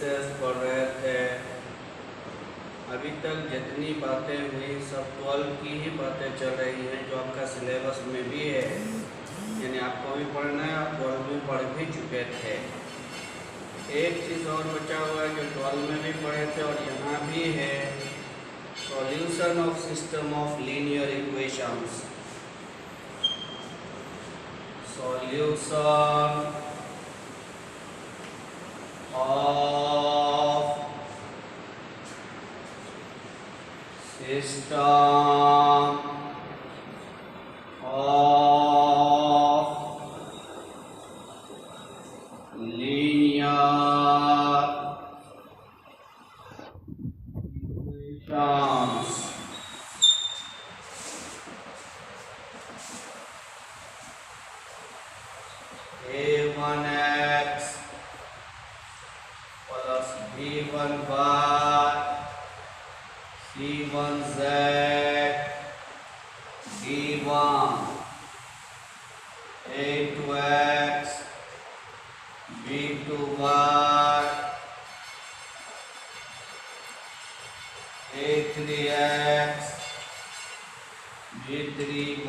Matrices पढ़ रहे थे। अभी तक जितनी बातें हुई सब 12 की ही बातें चल रही हैं, जो आपका सिलेबस में भी है, यानी आपको भी पढ़ना है, आप 12 में पढ़ भी चुके थे। एक चीज़ और बचा हुआ है जो 12 में भी पढ़े थे और यहाँ भी है, solution of system of linear equations. Solution of system of linear equations. A1x plus B1y C1z D1 A2x B2y A3x B3y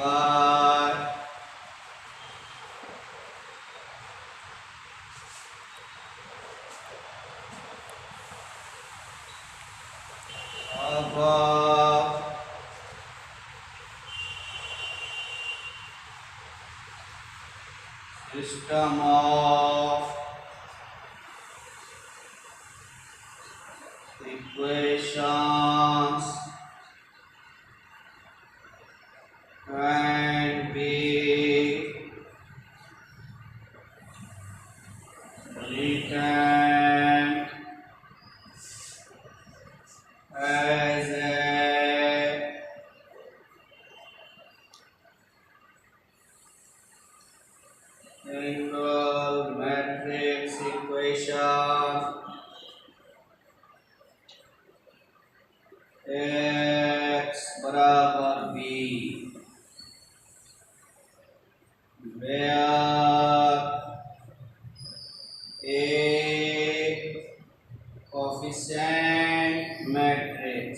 अब system of equations can be written as a single matrix equation x बराबर b, where a coefficient matrix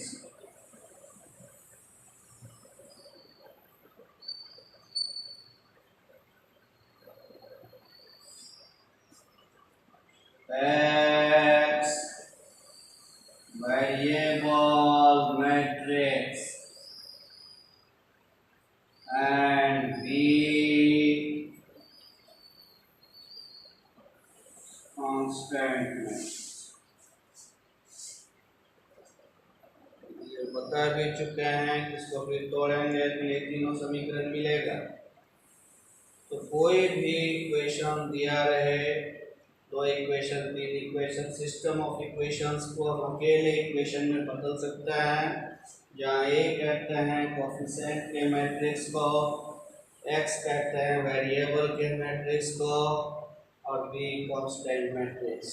x variable matrix and b constant matrix। ये बता भी चुके हैं कि इसको फिर तोड़ेंगे तो ये तीनों समीकरण मिलेगा। तो कोई भी इक्वेशन दिया रहे, दो इक्वेशन, तीन इक्वेशन, सिस्टम ऑफ इक्वेशंस को हम अकेले इक्वेशन में बदल सकते हैं, जहाँ ए कहते हैं कोएफिशिएंट के मैट्रिक्स को, एक्स कहते हैं वेरिएबल के मैट्रिक्स को और be constant matrix.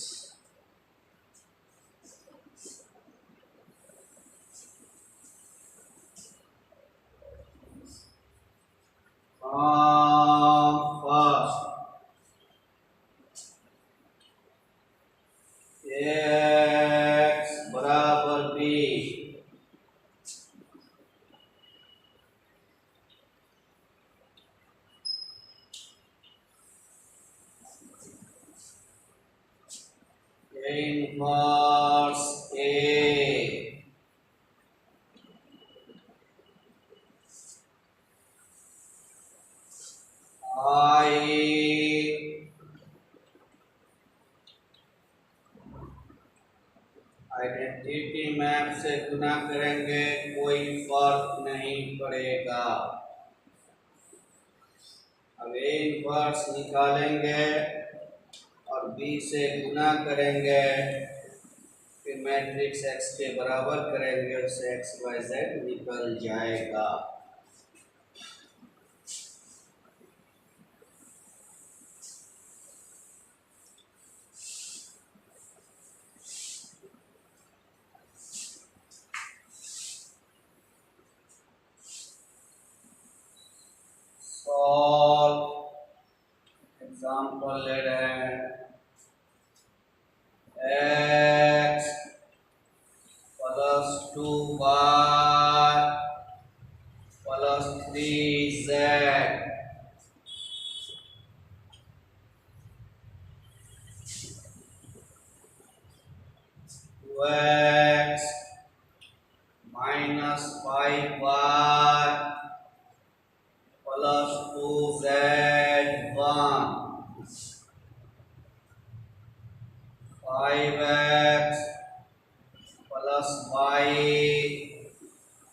First x बराबर बी, इनवर्स ए आइडेंटिटी मैप से गुना करेंगे, कोई फर्क नहीं पड़ेगा। अब ए इनवर्स निकालेंगे और बी से गुना करेंगे, फिर मैट्रिक्स एक्स के बराबर करेंगे, उससे एक्स वाई जेड निकल जाएगा। एग्जाम्पल ले रहे हैं 2x minus 5y plus 2z1 5x plus y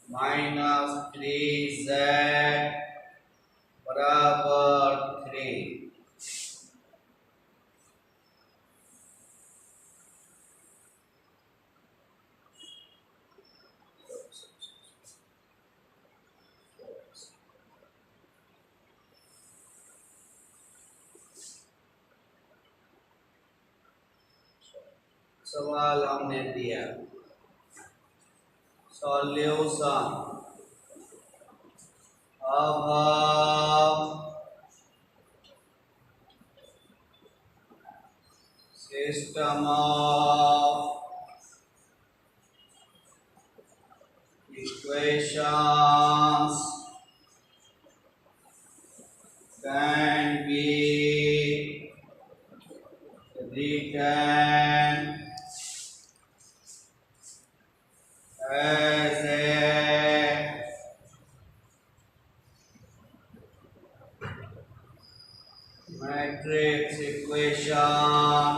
minus 3z बराबर 3। सवाल हमने दिया, सॉल्यूशन। अब हम system of equations can be written as a matrix equation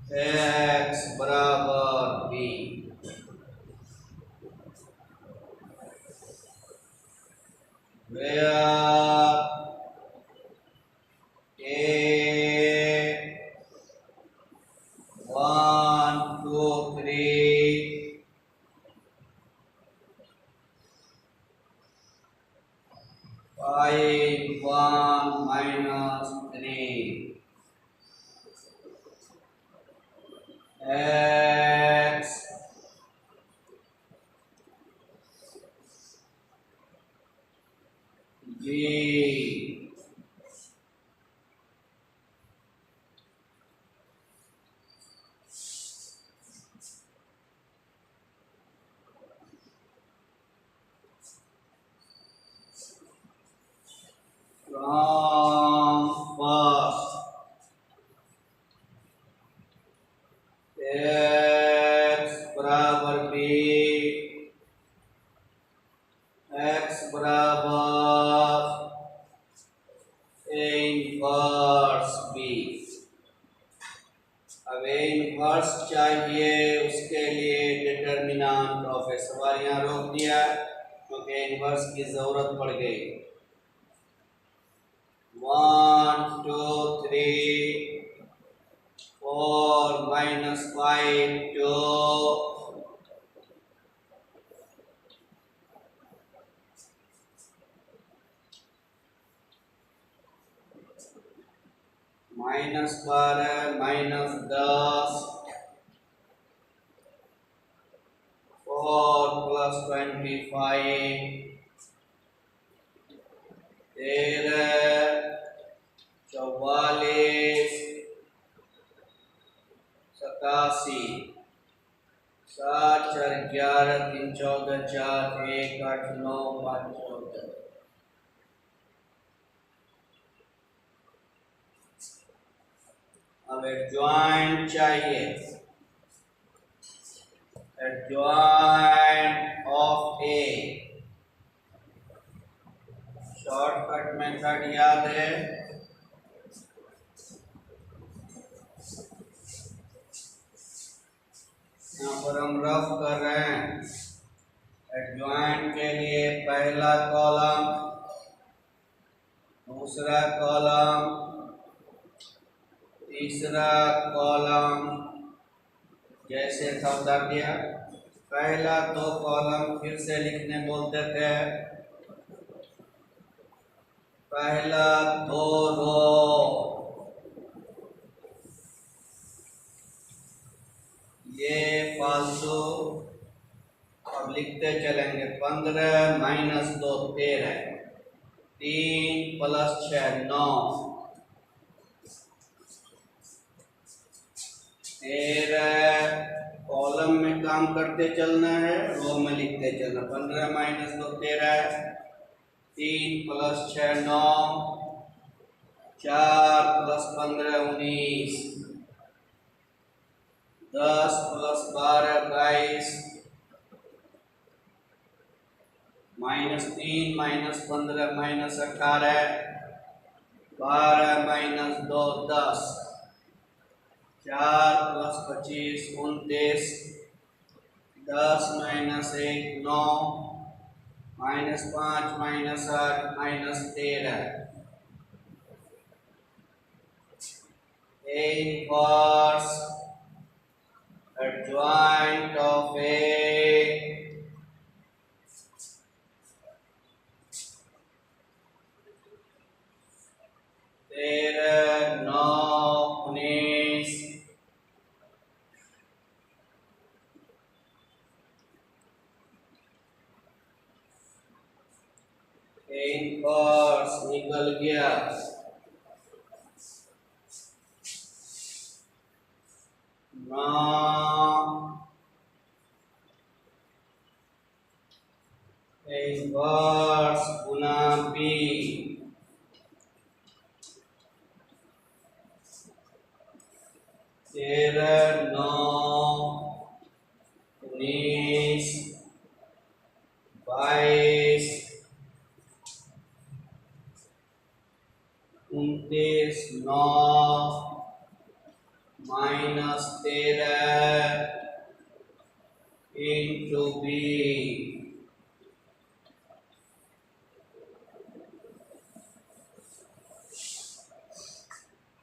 x बराबर b, where a 1 2 3 5 1 minus 3 x g from first x बराबर b, x बराबर a inverse b। अब a इनवर्स चाहिए, उसके लिए डिटर्मिनेंट ऑफ ए सवाल यहाँ रोक दिया क्योंकि इनवर्स की जरूरत पड़ गई। 1 2 3 4 minus 5 2 minus 12 minus 10 4 plus 25 13 44 87 7 4 11 3 14 4 1 8 9 5 14। अब एडजॉइंट चाहिए, adjoint of A. Shortcut method याद है, यहाँ पर हम रफ कर रहे हैं। एडजॉइंट के लिए पहला कॉलम, दूसरा कॉलम, तीसरा कॉलम जैसे था उतार दिया। पहला 2 कॉलम फिर से लिखने बोलते थे, पहला 2 रो, ये फालतू अब लिखते चलेंगे। 15 minus 2 13, 3 plus 6 9, 13 कॉलम में काम करते चलना है, रो में लिखते चलना। 15 minus 2 13, 3 plus 6 9, 4 plus 15 19, 10 plus 12 22 -3 -15 -18 12 -2 10 4 plus 25 29 10 -1 9 -5 -8 -13 A inverse adjoint of A 13 9 19 A inverse निकल गया 9 A inverse Guna B 13 9 19 22 29 9 -13 into B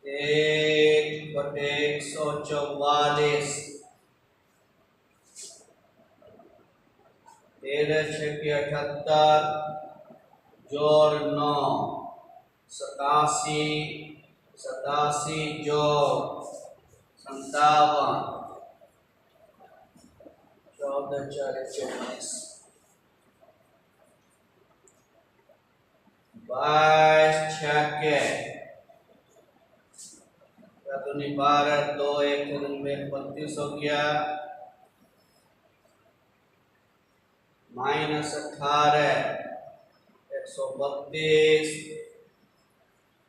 1/144 13 छक्के 78 जोड़ 9 87 87 जोड़ 57 14 4 24 22 छक्के 12 2 1 में 32 हो गया -18 132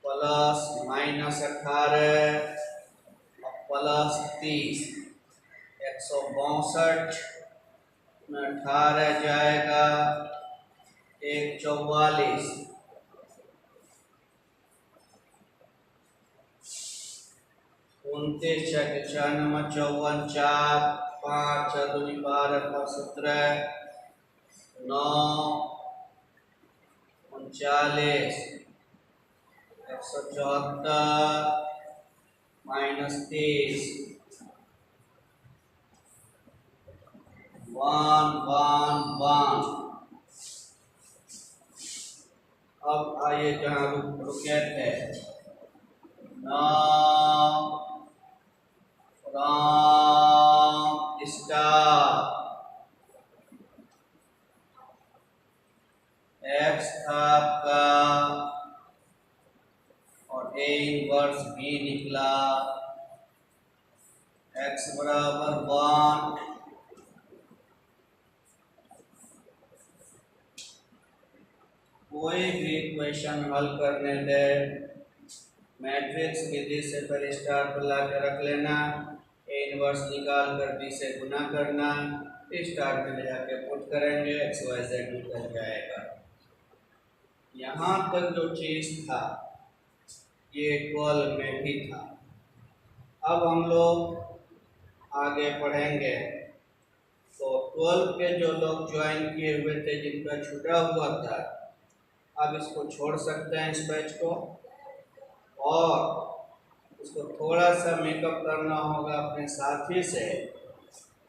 प्लस -18 प्लस 30 162 में 18 जाएगा 144 29 छक्के 4 नंबर 54 4 5 2 12 17 9 39 174 -30 1 1 1 अब आइए जहाँ रुके थे 9 फ्रॉम स्टार एक्स था आपका और A इनवर्स B निकला x बराबर 1 कोई भी इक्वेशन हल करने दे मैट्रिक्स विधि से पहले स्टार पर ला के रख लेना A इनवर्स निकाल कर B से गुना करना स्टार पे ले जाके पुट करेंगे x y z निकल जाएगा। यहाँ तक जो चीज था ये 12 में भी था। अब हम लोग आगे पढ़ेंगे तो 12 के जो लोग ज्वाइन किए हुए थे जिनका छूटा हुआ था अब इसको छोड़ सकते हैं इस बैच को और इसको थोड़ा सा मेकअप करना होगा अपने साथी से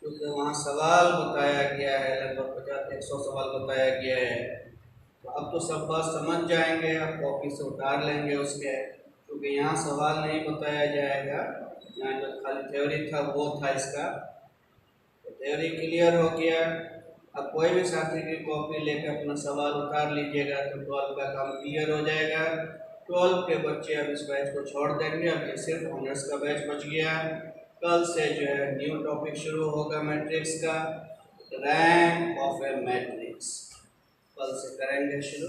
क्योंकि वहाँ सवाल बताया गया है लगभग 50-100 सवाल बताया गया है। तो अब तो सब बात समझ जाएंगे आप कॉपी से उतार लेंगे उसके क्योंकि यहाँ सवाल नहीं बताया जाएगा। यहाँ जो खाली थ्योरी था वो था इसका तो थ्योरी क्लियर हो गया। अब कोई भी साथी की कॉपी लेकर अपना सवाल उतार लीजिएगा तो 12 का काम क्लियर हो जाएगा। 12 के बच्चे अब इस बैच को छोड़ देंगे। अब ये सिर्फ ऑनर्स का बैच बच गया। कल से जो है न्यू टॉपिक शुरू होगा मैट्रिक्स का रैंक ऑफ ए मैट्रिक्स कल से करेंगे शुरू।